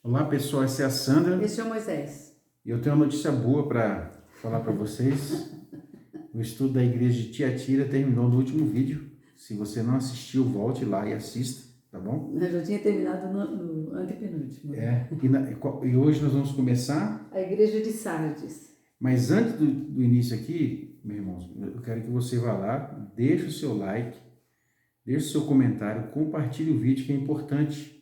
Olá pessoal, essa é a Sandra. Esse é o Moisés. E eu tenho uma notícia boa para falar para vocês. O estudo da igreja de Tiatira terminou no último vídeo. Se você não assistiu, volte lá e assista, tá bom? Eu já tinha terminado no antepenúltimo. E hoje nós vamos começar a igreja de Sardes. Mas antes do início aqui, meus irmãos, eu quero que você vá lá, deixe o seu like, deixe o seu comentário, compartilhe o vídeo que é importante.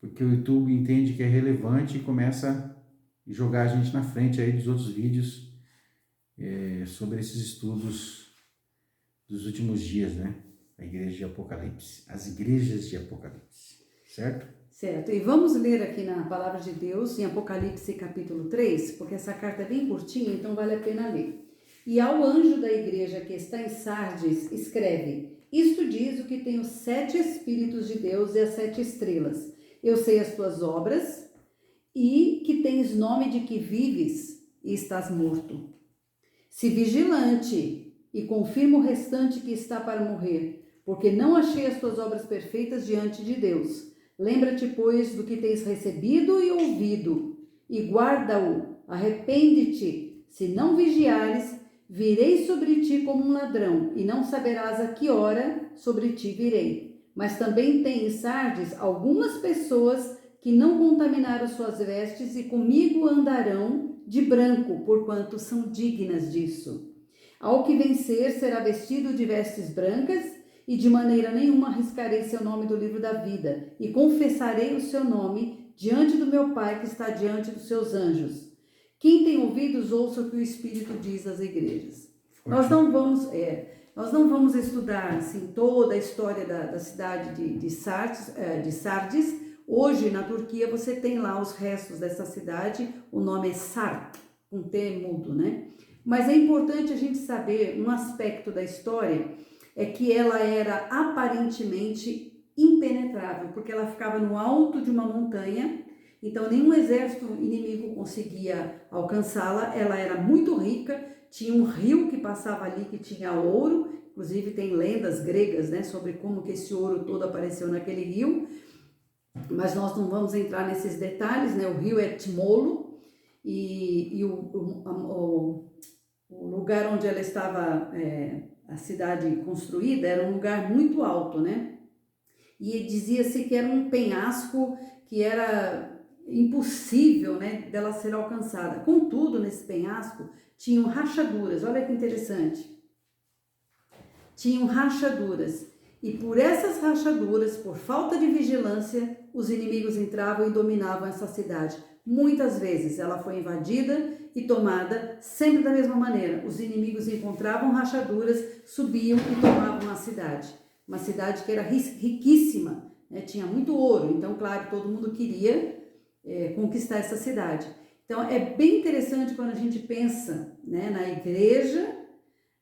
Porque o YouTube entende que é relevante e começa a jogar a gente na frente aí dos outros vídeos sobre esses estudos dos últimos dias, né? A igreja de Apocalipse, as igrejas de Apocalipse, certo? Certo, e vamos ler aqui na Palavra de Deus, em Apocalipse capítulo 3, porque essa carta é bem curtinha, então vale a pena ler. E ao anjo da igreja que está em Sardes, escreve: Isto diz o que tem os 7 Espíritos de Deus e as 7 estrelas. Eu sei as tuas obras e que tens nome de que vives e estás morto. Se vigilante e confirma o restante que está para morrer, porque não achei as tuas obras perfeitas diante de Deus. Lembra-te, pois, do que tens recebido e ouvido, e guarda-o, arrepende-te. Se não vigiares, virei sobre ti como um ladrão, e não saberás a que hora sobre ti virei. Mas também tem em Sardes algumas pessoas que não contaminaram suas vestes e comigo andarão de branco, porquanto são dignas disso. Ao que vencer será vestido de vestes brancas e de maneira nenhuma arriscarei seu nome do livro da vida e confessarei o seu nome diante do meu Pai que está diante dos seus anjos. Quem tem ouvidos, ouça o que o Espírito diz às igrejas. Nós não vamos estudar assim, toda a história da cidade de Sardes. Hoje, na Turquia, você tem lá os restos dessa cidade. O nome é Sart, com T mudo, né? Mas é importante a gente saber um aspecto da história, é que ela era aparentemente impenetrável, porque ela ficava no alto de uma montanha, então nenhum exército inimigo conseguia alcançá-la. Ela era muito rica, tinha um rio que passava ali que tinha ouro, inclusive tem lendas gregas, né, sobre como que esse ouro todo apareceu naquele rio, mas nós não vamos entrar nesses detalhes, né? O rio é Tmolo e o lugar onde ela estava, a cidade construída, era um lugar muito alto, né? E dizia-se que era um penhasco que era impossível, né, dela ser alcançada. Contudo, nesse penhasco tinham rachaduras. Olha que interessante. Tinham rachaduras. E por essas rachaduras, por falta de vigilância, os inimigos entravam e dominavam essa cidade. Muitas vezes ela foi invadida e tomada sempre da mesma maneira. Os inimigos encontravam rachaduras, subiam e tomavam a cidade. Uma cidade que era riquíssima, né? Tinha muito ouro. Então, claro, todo mundo queria conquistar essa cidade. Então, é bem interessante quando a gente pensa, né, na igreja,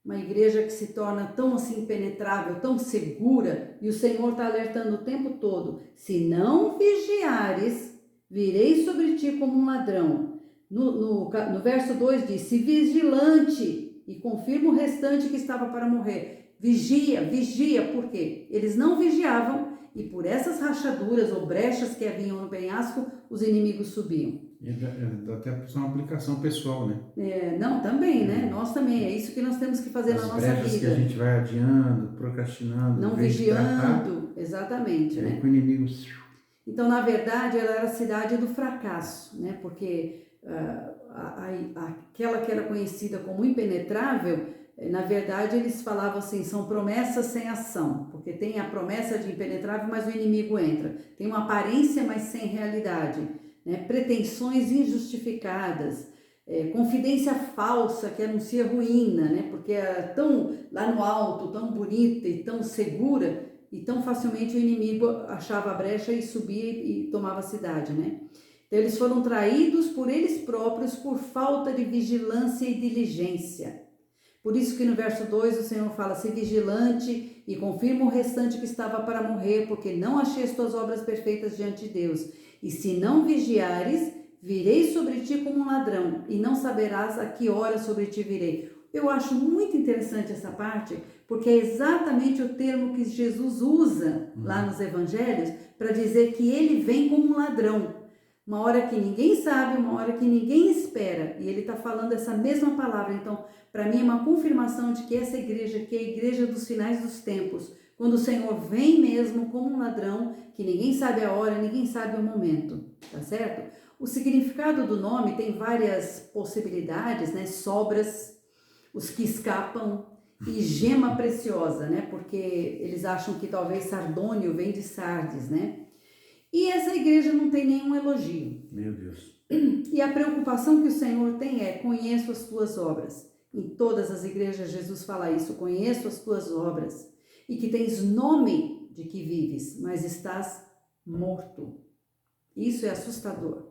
uma igreja que se torna tão assim impenetrável, tão segura, e o Senhor está alertando o tempo todo: se não vigiares, virei sobre ti como um ladrão. No verso 2 diz: se vigilante e confirma o restante que estava para morrer. Vigia, por quê? Eles não vigiavam e por essas rachaduras ou brechas que haviam no penhasco, os inimigos subiam. E dá até uma aplicação pessoal, né? Não, também, né? Nós também, é isso que nós temos que fazer na nossa vida. As brechas que a gente vai adiando, procrastinando, não vigiando, exatamente, né? Com o inimigo. Então, na verdade, ela era a cidade do fracasso, né? Porque aquela que era conhecida como impenetrável, na verdade, eles falavam assim, são promessas sem ação, porque tem a promessa de impenetrável, mas o inimigo entra. Tem uma aparência, mas sem realidade, né? Pretensões injustificadas, confidência falsa que anuncia ruína, né? Porque é tão lá no alto, tão bonita e tão segura, e tão facilmente o inimigo achava a brecha e subia e tomava a cidade, né? Então, eles foram traídos por eles próprios por falta de vigilância e diligência. Por isso que no verso 2 o Senhor fala: se vigilante e confirma o restante que estava para morrer, porque não achei as tuas obras perfeitas diante de Deus. E se não vigiares, virei sobre ti como um ladrão, e não saberás a que hora sobre ti virei. Eu acho muito interessante essa parte, porque é exatamente o termo que Jesus usa lá nos evangelhos para dizer que ele vem como um ladrão. uma hora que ninguém sabe, uma hora que ninguém espera. E ele está falando essa mesma palavra. Então, para mim é uma confirmação de que essa igreja, que é a igreja dos finais dos tempos, quando o Senhor vem mesmo como um ladrão, que ninguém sabe a hora, ninguém sabe o momento, tá certo? O significado do nome tem várias possibilidades, né? Sobras, os que escapam e gema preciosa, né? Porque eles acham que talvez sardônio vem de Sardes, né? E essa igreja não tem nenhum elogio. Meu Deus. E a preocupação que o Senhor tem é: conheço as tuas obras. Em todas as igrejas Jesus fala isso: conheço as tuas obras. E que tens nome de que vives, mas estás morto. Isso é assustador.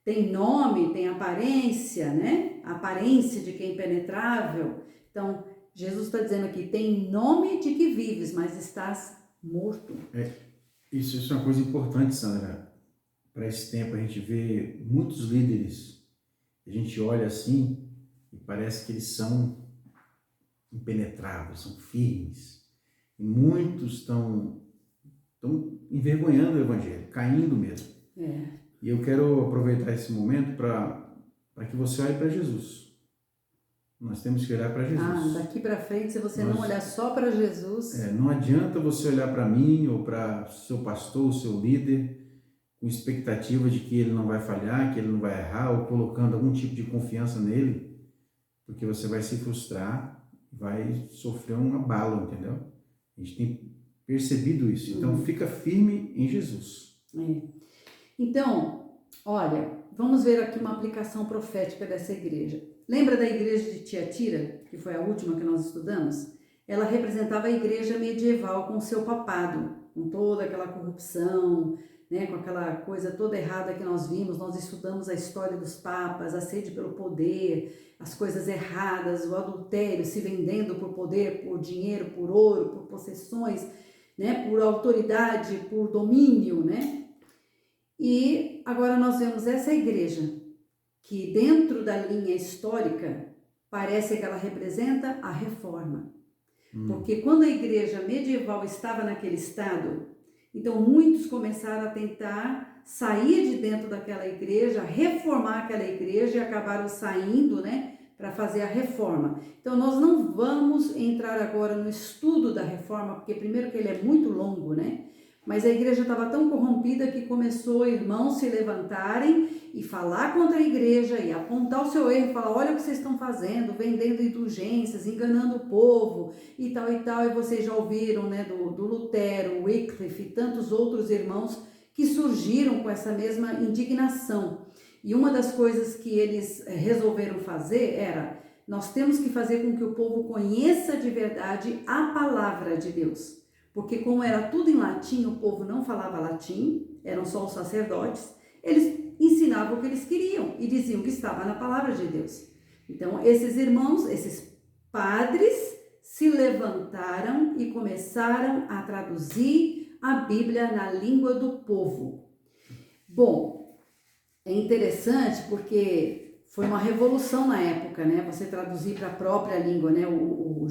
Tem nome, tem aparência, né? A aparência de que é impenetrável. Então, Jesus está dizendo aqui: tem nome de que vives, mas estás morto. Isso é uma coisa importante, Sandra. Para esse tempo a gente vê muitos líderes, a gente olha assim e parece que eles são impenetráveis, são firmes. E muitos estão envergonhando o evangelho, caindo mesmo. E eu quero aproveitar esse momento para que você olhe para Jesus. Nós temos que olhar para Jesus. Daqui para frente, se você não olhar só para Jesus... não adianta você olhar para mim ou para seu pastor, o seu líder, com expectativa de que ele não vai falhar, que ele não vai errar, ou colocando algum tipo de confiança nele, porque você vai se frustrar, vai sofrer um abalo, entendeu? A gente tem percebido isso. Então, fica firme em Jesus. Então, olha, vamos ver aqui uma aplicação profética dessa igreja. Lembra da igreja de Tiatira, que foi a última que nós estudamos? Ela representava a igreja medieval com o seu papado, com toda aquela corrupção, né, com aquela coisa toda errada que nós vimos. Nós estudamos a história dos papas, a sede pelo poder, as coisas erradas, o adultério, se vendendo por poder, por dinheiro, por ouro, por possessões, né, por autoridade, por domínio, né? E agora nós vemos essa igreja que dentro da linha histórica parece que ela representa a reforma. Porque quando a igreja medieval estava naquele estado, então muitos começaram a tentar sair de dentro daquela igreja, reformar aquela igreja e acabaram saindo, né, para fazer a reforma. Então nós não vamos entrar agora no estudo da reforma, porque primeiro que ele é muito longo, né? Mas a igreja estava tão corrompida que começou irmãos se levantarem e falar contra a igreja e apontar o seu erro, falar: olha o que vocês estão fazendo, vendendo indulgências, enganando o povo e tal e tal. E vocês já ouviram, né, do Lutero, Wycliffe e tantos outros irmãos que surgiram com essa mesma indignação. E uma das coisas que eles resolveram fazer era: nós temos que fazer com que o povo conheça de verdade a palavra de Deus. Porque como era tudo em latim, o povo não falava latim, eram só os sacerdotes, eles ensinavam o que eles queriam e diziam que estava na palavra de Deus. Então, esses irmãos, esses padres, se levantaram e começaram a traduzir a Bíblia na língua do povo. Bom, é interessante porque foi uma revolução na época, né? Você traduzir para a própria língua, né? O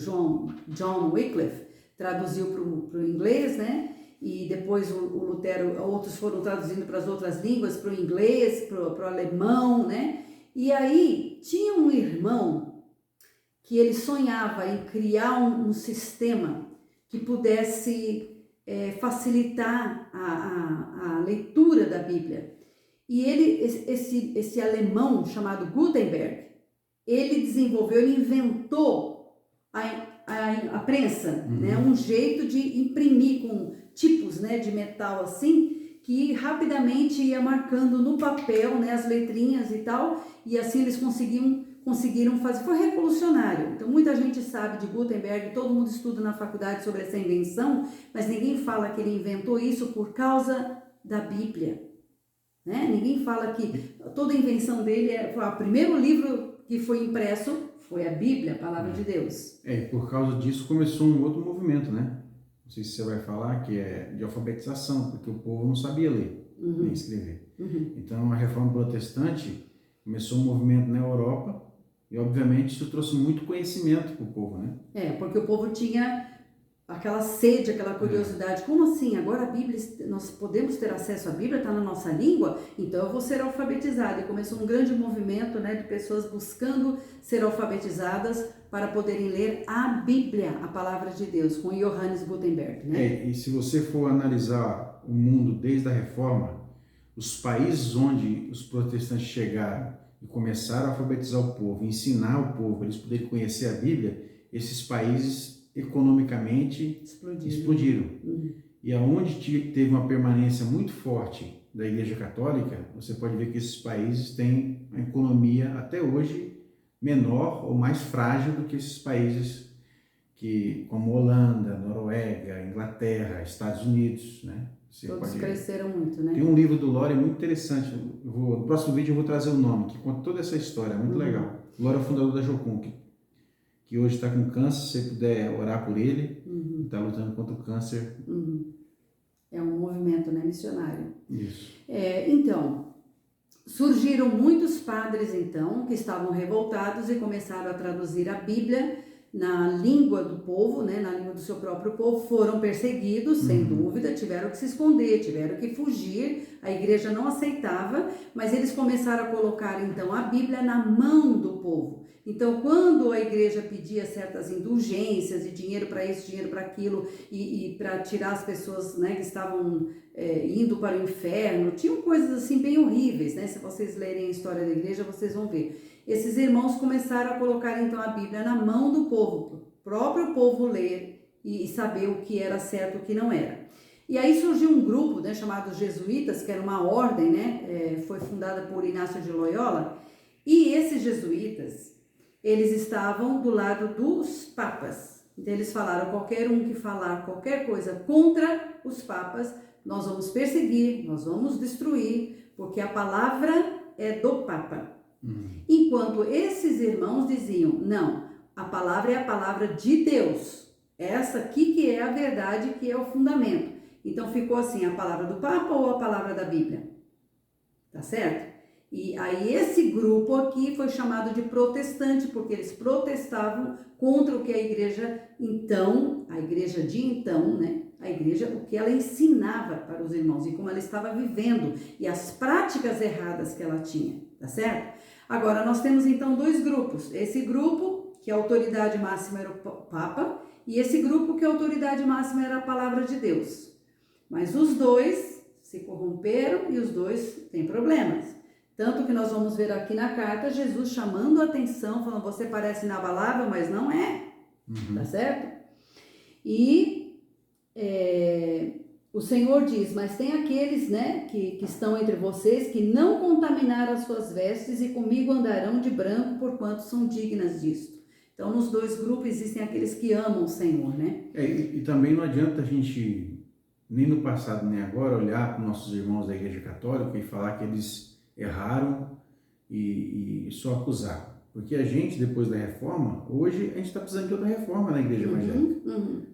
John Wycliffe traduziu para o inglês, né? E depois o Lutero, outros foram traduzindo para as outras línguas, para o inglês, para o alemão, né? E aí tinha um irmão que ele sonhava em criar um sistema que pudesse facilitar a leitura da Bíblia. E esse alemão chamado Gutenberg, ele desenvolveu, ele inventou a prensa, né? Um jeito de imprimir com tipos, né, de metal assim, que rapidamente ia marcando no papel, né, as letrinhas e tal, e assim eles conseguiram fazer. Foi revolucionário. Então muita gente sabe de Gutenberg, todo mundo estuda na faculdade sobre essa invenção, mas ninguém fala que ele inventou isso por causa da Bíblia, né? Ninguém fala que toda a invenção dele foi o primeiro livro que foi impresso. Foi a Bíblia, a palavra de Deus. E por causa disso começou um outro movimento, né? Não sei se você vai falar, que é de alfabetização, porque o povo não sabia ler nem escrever. Então a reforma protestante começou um movimento na Europa e obviamente isso trouxe muito conhecimento para o povo, né? Porque o povo tinha aquela sede, aquela curiosidade. Como assim? Agora a Bíblia, nós podemos ter acesso à Bíblia, está na nossa língua? Então eu vou ser alfabetizado. E começou um grande movimento, né, de pessoas buscando ser alfabetizadas para poderem ler a Bíblia, a palavra de Deus, com Johannes Gutenberg, né? E se você for analisar o mundo desde a Reforma, os países onde os protestantes chegaram e começaram a alfabetizar o povo, ensinar o povo, eles poderem conhecer a Bíblia, esses países economicamente explodiram. E aonde teve uma permanência muito forte da Igreja Católica, você pode ver que esses países têm uma economia até hoje menor ou mais frágil do que esses países como Holanda, Noruega, Inglaterra, Estados Unidos, né? Todos cresceram muito, né? Tem um livro do Lore muito interessante, no próximo vídeo eu vou trazer o nome, que conta toda essa história, muito legal. Lore é o fundador da Jocum, que hoje está com câncer, se você puder orar por ele, está lutando contra o câncer. É um movimento, né, missionário. Isso. Então, surgiram muitos padres, então, que estavam revoltados e começaram a traduzir a Bíblia na língua do povo, né, na língua do seu próprio povo. Foram perseguidos, sem dúvida, tiveram que se esconder, tiveram que fugir, a igreja não aceitava, mas eles começaram a colocar, então, a Bíblia na mão do povo. Então, quando a igreja pedia certas indulgências e dinheiro para isso, dinheiro para aquilo, e para tirar as pessoas, né, que estavam indo para o inferno, tinham coisas assim bem horríveis, né? Se vocês lerem a história da igreja, vocês vão ver. Esses irmãos começaram a colocar então a Bíblia na mão do povo, o próprio povo ler e saber o que era certo e o que não era. E aí surgiu um grupo, né, chamado Jesuítas, que era uma ordem, né, foi fundada por Inácio de Loyola, e esses jesuítas, eles estavam do lado dos papas. Então eles falaram, qualquer um que falar qualquer coisa contra os papas, nós vamos perseguir, nós vamos destruir, porque a palavra é do papa. Enquanto esses irmãos diziam, não, a palavra é a palavra de Deus, essa aqui que é a verdade, que é o fundamento. Então ficou assim, a palavra do Papa ou a palavra da Bíblia? Tá certo? E aí esse grupo aqui foi chamado de protestante, porque eles protestavam contra o que a igreja então, a igreja de então, né? A igreja, o que ela ensinava para os irmãos e como ela estava vivendo e as práticas erradas que ela tinha, tá certo? Agora, nós temos então dois grupos. Esse grupo, que a autoridade máxima era o Papa, e esse grupo que a autoridade máxima era a palavra de Deus. Mas os dois se corromperam e os dois têm problemas. Tanto que nós vamos ver aqui na carta Jesus chamando a atenção, falando, você parece inabalável, mas não é, tá certo? E o Senhor diz, mas tem aqueles, né, que estão entre vocês que não contaminaram as suas vestes e comigo andarão de branco, porquanto são dignas disto. Então, nos dois grupos existem aqueles que amam o Senhor, né? E também não adianta a gente, nem no passado nem agora, olhar para os nossos irmãos da Igreja Católica e falar que eles erraram e só acusar. Porque a gente, depois da reforma, hoje a gente está precisando de outra reforma na Igreja Evangélica.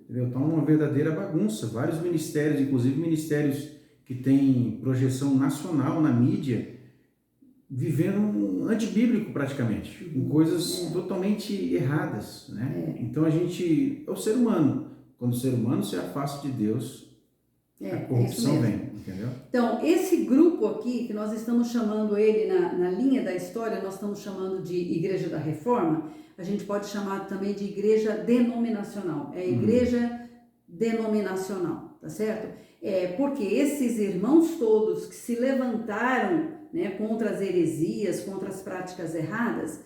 Entendeu? Então, é uma verdadeira bagunça. Vários ministérios, inclusive ministérios que têm projeção nacional na mídia, vivendo um antibíblico praticamente, com coisas totalmente erradas, né? Então a gente é o ser humano. Quando o ser humano se afasta de Deus, a corrupção vem, entendeu? Então, esse grupo aqui, que nós estamos chamando ele na linha da história, nós estamos chamando de Igreja da Reforma, a gente pode chamar também de igreja denominacional. É igreja denominacional, tá certo? Porque esses irmãos todos que se levantaram, né, contra as heresias, contra as práticas erradas,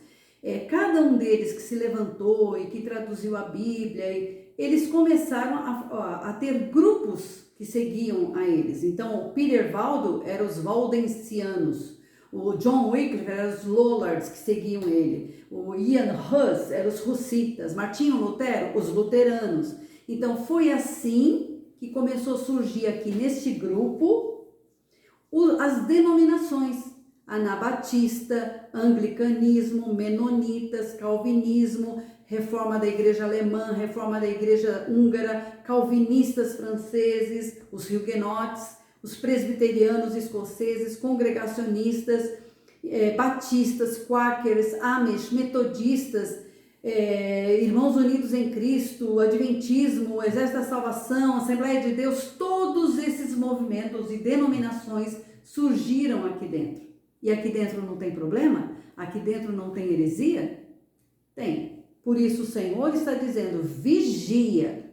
cada um deles que se levantou e que traduziu a Bíblia, eles começaram a ter grupos que seguiam a eles. Então, o Peter Waldo era os Waldensianos, o John Wycliffe era os Lollards que seguiam ele, o Ian Hus era os Hussitas, Martinho Lutero, os Luteranos. Então, foi assim que começou a surgir aqui neste grupo as denominações, Anabatista, Anglicanismo, Menonitas, Calvinismo, Reforma da Igreja Alemã, Reforma da Igreja Húngara, Calvinistas franceses, os Huguenotes, os presbiterianos escoceses, congregacionistas, batistas, quáqueres, Amish, metodistas, Irmãos Unidos em Cristo, Adventismo, Exército da Salvação, Assembleia de Deus, todos esses movimentos e denominações surgiram aqui dentro. E aqui dentro não tem problema? Aqui dentro não tem heresia? Tem. Por isso o Senhor está dizendo, vigia.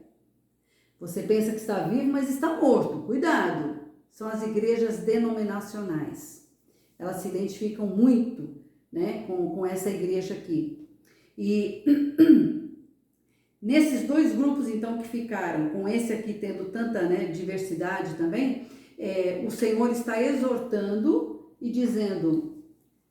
Você pensa que está vivo, mas está morto. Cuidado. São as igrejas denominacionais. Elas se identificam muito, né, com essa igreja aqui. E nesses dois grupos, então, que ficaram, com esse aqui tendo tanta, né, diversidade também, o Senhor está exortando e dizendo,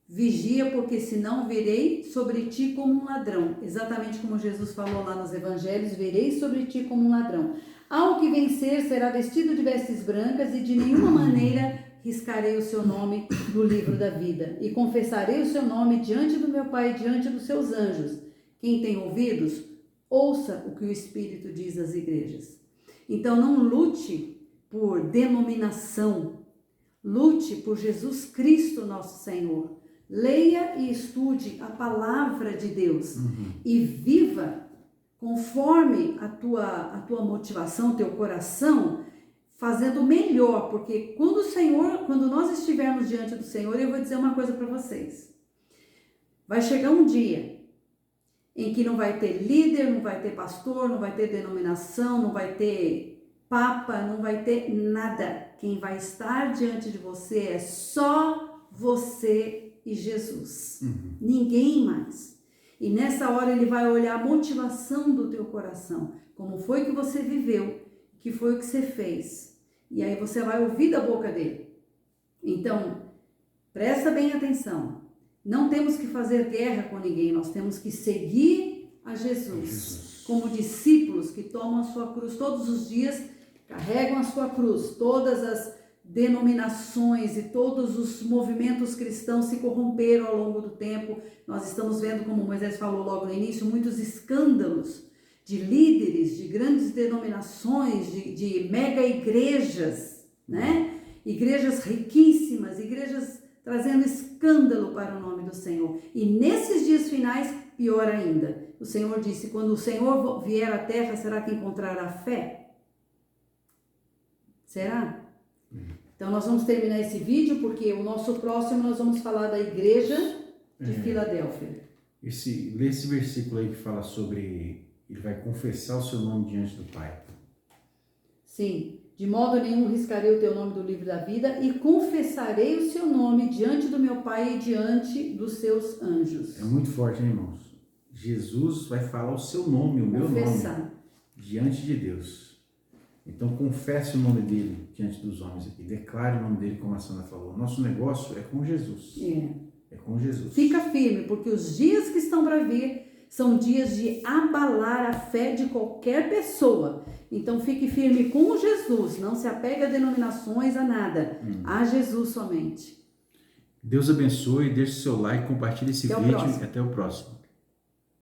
vigia, porque senão virei sobre ti como um ladrão. Exatamente como Jesus falou lá nos evangelhos, virei sobre ti como um ladrão. Ao que vencer será vestido de vestes brancas e de nenhuma maneira riscarei o seu nome do livro da vida e confessarei o seu nome diante do meu Pai e diante dos seus anjos. Quem tem ouvidos, ouça o que o Espírito diz às igrejas. Então não lute por denominação, lute por Jesus Cristo nosso Senhor. Leia e estude a palavra de Deus e viva conforme a tua motivação, teu coração, fazendo melhor, porque quando nós estivermos diante do Senhor, eu vou dizer uma coisa para vocês. Vai chegar um dia em que não vai ter líder, não vai ter pastor, não vai ter denominação, não vai ter papa, não vai ter nada. Quem vai estar diante de você é só você e Jesus. Ninguém mais. E nessa hora ele vai olhar a motivação do teu coração. Como foi que você viveu? Que foi o que você fez? E aí você vai ouvir da boca dele. Então, presta bem atenção. Não temos que fazer guerra com ninguém. Nós temos que seguir a Jesus. Como discípulos que tomam a sua cruz todos os dias, carregam a sua cruz. Todas as denominações e todos os movimentos cristãos se corromperam ao longo do tempo. Nós estamos vendo, como Moisés falou logo no início, muitos escândalos de líderes, de grandes denominações, de mega igrejas, né? Igrejas riquíssimas, igrejas trazendo escândalo para o nome do Senhor. E nesses dias finais, pior ainda. O Senhor disse, quando o Senhor vier à terra, será que encontrará fé? Será? Então nós vamos terminar esse vídeo, porque o nosso próximo nós vamos falar da igreja de Filadélfia. Lê esse versículo aí que fala sobre, ele vai confessar o seu nome diante do Pai. Sim, de modo nenhum riscarei o teu nome do livro da vida e confessarei o seu nome diante do meu Pai e diante dos seus anjos. É muito forte, hein, irmãos? Jesus vai falar o seu nome, o meu nome, diante de Deus. Então confesse o nome dele diante dos homens aqui. Declare o nome dele, como a Sandra falou. Nosso negócio é com Jesus. É com Jesus. Fica firme, porque os dias que estão para vir são dias de abalar a fé de qualquer pessoa. Então fique firme com Jesus. Não se apegue a denominações, a nada. A Jesus somente. Deus abençoe. Deixe seu like, compartilhe esse vídeo e até o próximo.